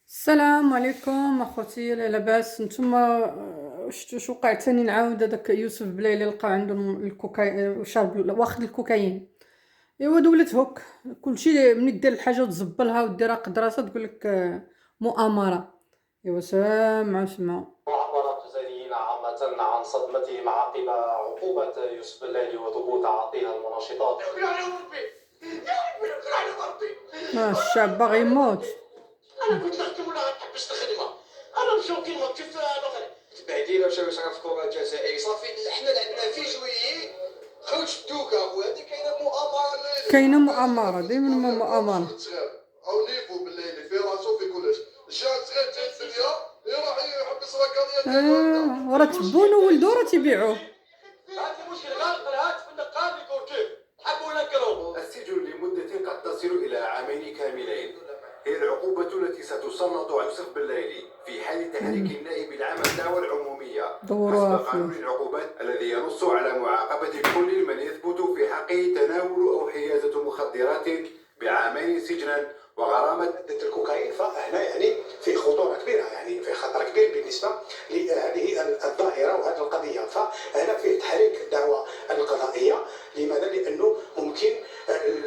السلام عليكم اخوتي، لا لاباس نتوما؟ شفتوا شو وقع تاني؟ نعاود هذاك يوسف بلايلي لقى عنده الكوكايين، شرب واخد الكوكايين. ايوا دولت هوك كلشي مني دير الحاجه وتزبلها وديرها قدراسه تقولك مؤامره. ايوا سمعوا. معبر التجاريين عامة عن صدمتهم عقب عقوبة يوسف بلالي وضبوط تعاطيها المنشطات. يا ربي يا ربي يا ربي الشعب باغي يموت. انا كنت نخدم ولا غتحبس الخدمه؟ انا مشاو كيما كيف الاخر تبعدينا مشاو يصرفوا الجزائري صافي حنا عندنا في جويي خوت الدوكا خويا هذه كاينه مؤامره ديما مؤامره. او نيفو بالليل في راسو في كلش جا صغير جا الدنيا يروح يحبس ركاضيه وراه تبونو ولدو راه تيبيعوه. هذا المشكل غالق الهاتف في النقال يكورتيه حبوا نكروا السجن لمدة قد تصل إلى عامين كاملين. هي العقوبة التي ستسلط على يوسف بلالي في حال تحريك النائب العام الدعوة العمومية حسب قانون العقوبات الذي ينص على معاقبة كل من يثبت في حقه تناول أو حيازة مخدرات بعامين سجنا وغرامة الكوكايين. فهنا يعني في خطورة كبيرة، يعني في خطر كبير بالنسبة لهذه الظاهرة وهذه القضية. فهنا في تحريك الدعوة القضائية. لماذا؟ لأنه ممكن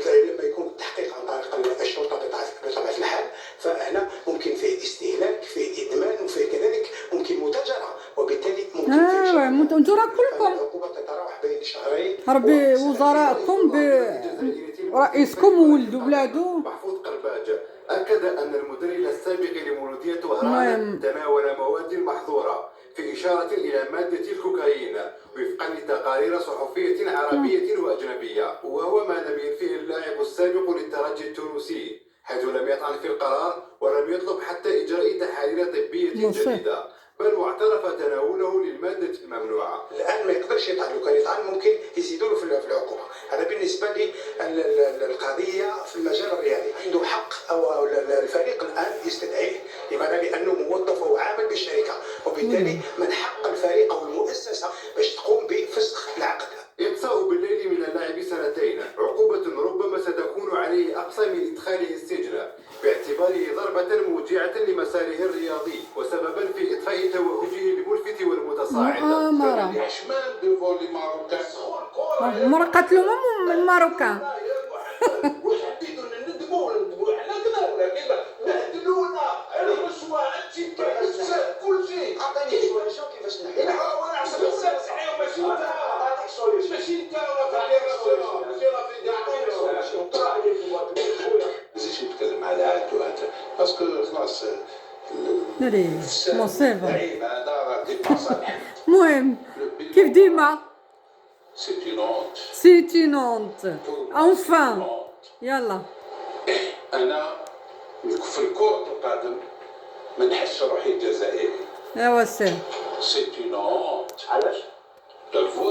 لما يكون التحقيق عن طريق الشرطة بطبيعة الحال، فهنا ممكن فيه استهلاك، فيه إدمان، وفيه كذلك ممكن متاجرة، وبالتالي ممكن فيه انتو راه كلكم العقوبة تتراوح بين شهرين. ربي وزراءكم برئيسكم وولد ولادو. محفوظ قرباج أكد أن المدير السابق لمولودية وهران تناول مواد محظورة في إشارة إلى مادة الكوكايين وفقا لتقارير صحفية عربية وأجنبية، وهو ما لم ينفيه اللاعب السابق للترجي التونسي، حيث لم يطعن في القرار ولم يطلب حتى إجراء تحاليل طبية جديدة، بل واعترف تناوله للمادة الممنوعة. الآن ما يقدرش يطعن، لو كان يطعن ممكن يزيدوا له في العقوبة. هذا بالنسبة للقضية في المجال الرياضي. عنده حق أو الفريق الآن يستدعيه. لماذا؟ لأنه موظف وعامل بالشركة، وبالتالي من حق الفريق أو المؤسسة باش تقوم بفسخ العقد. إقصاء بالليل من اللاعب 2 سنين، عقوبة ربما ستكون عليه أقصى من إدخاله السجن باعتباره ضربة موجعة لمساره الرياضي وسببا في إطفاء توهجه الملفت والمتصاعد. مؤامرة مرة قتلوا من الماروكان. مصيبة. المهم كيف ديما سيتي نونت انفان. يلا انا في الكورة القادم ما نحسش روحي جزائري. ايوا سير سيتي نونت. علاش؟